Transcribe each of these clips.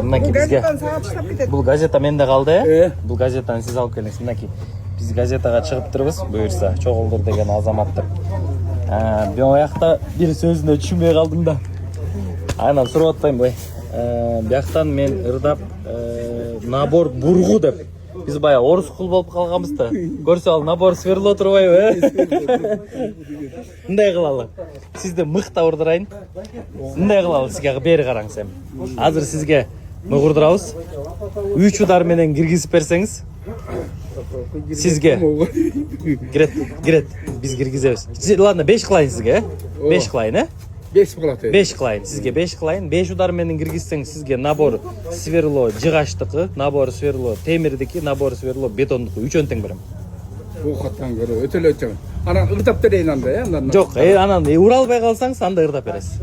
Mınaki bizge. Бұл газета менде қалды. Бұл газетаны сіз алып келіңіз. Мынaki. Biz gazetага чыгып турбуз, буюрса, Чогулдур деген азаматтар. Мен оякта бир сөзүнө түшүнбөй калдым да. Анан сурап атпайм бой. Бияктан мен ырдап набор бургу деп. Биз бая орус кул болуп калганбыз да. Көрсө ал набор сверло турбайбы? Мындай кылалы. Сизди мыкта урдурайын. Мындай кылалы, сизге бери караңыз эми. Азыр сизге мык урдурабыз. 3 удар менен киргизип берсеңиз, sizge giret biz girgizemiz. Ладно 5 кылайын sizge. 5 кылайын, 5 кылат. 5 кылайын. Sizge 5 кылайын. 5 удар менен киргизсең sizge набор сверло жыгачтыкы, набор сверло темирдики, набор сверло бетондуку 3 тең берем. Окаттан көрө өтөлө өчөм. Анан ырдап берейин анда, андан. Жок, анан уралбай калсаң анда ырдап бересиз.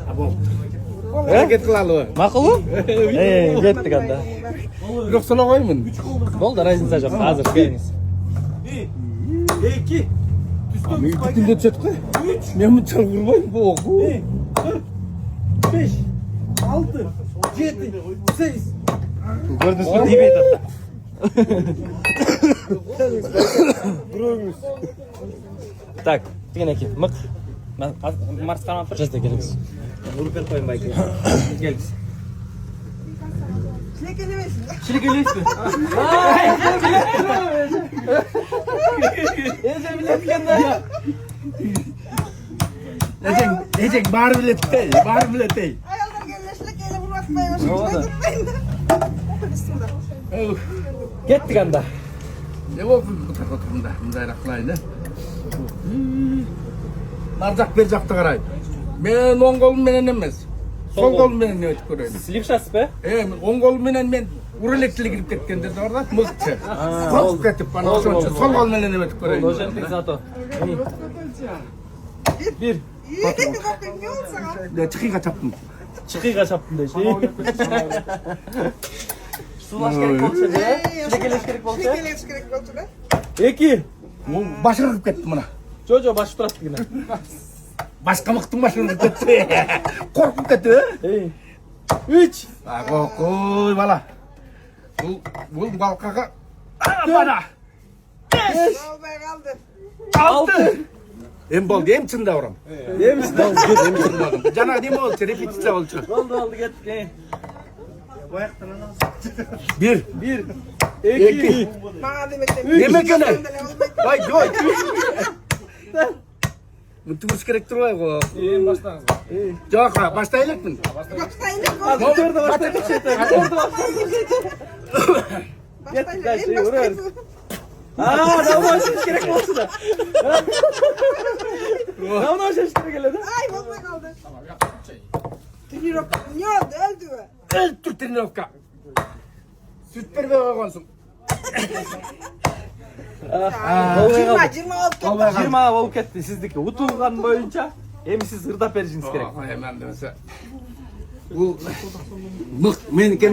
Аракет кылалы. Макулбу? Кеттик анда. Бирок соло коймун. Болду, разница жок. Азыр келиңиз. 2 Бүтүндө чөткө. Мен мынча урбайм бу оку. 5 6 7 8 Көрдүңүзбү тийбейт ата. Так, тигинеки, мык. Марс кармап тур. Жазда келиңиз. Уруп коюн байке. Келиңиз. Шилекелейсизби? Эже билет экен. Эжең баары билет ей, баары билет ей. Ayollar gelişlik ele vurmasmaya başladı. Кеттик анда. Ne oldu bu tarafa oturunda? Mındayrak kılayın. Narcak bir jakta karayın. Ben 10 kolum menen emez. Sol kolum menen ne ötüp göreyim. Sлившасыз be? 10 kolum menen men urelektile girip ketkendir de orada mıkçı. Sol ketip bana sol kolum menen ne ötüp göreyim. Ошентип зато. Bir. Ne oldu sana? Ne çıkıyla çaptım. Çıkıyla çaptın deyişi. Sulaş gerek bolsa ya. Şilekeleş gerek bolsa. Şilekeleş gerek bolsa da. Eki. Başına kırıp kettim buna. Jojo başı turat yine. Başka mıktım başına kırıp ketti. Korkup ketti. 3. Koy bala. Bu balkaka. Bana. 5. Almaya kaldı. 6. Hem boldu hem çında oram. Hem çında oldu. Hem çında. Cana değil mi oldu? Repetisiya oldu. Oldu gittik. Bir. 2. Bana demekten. Yemek öne. Vay joy. Mutlumuz gerektir vay go. İyi başlayalım. Yok ha başlayalım mı? Başlayın. Orada başlayalım. Orada başlayalım. Başlayın. Davul açış gerek olsun da. Davul açış gerek geldi. Ay vallahi kaldı. Trenirovka. Ne oldu? Öldü mü? Öldür trenirovka. Süper bir oyuncusun. 20 болуп кетти сиздики. Утулган боюнча эми сиз ырдап беришиңиз керек. Hemen de mesela. Bu mık menike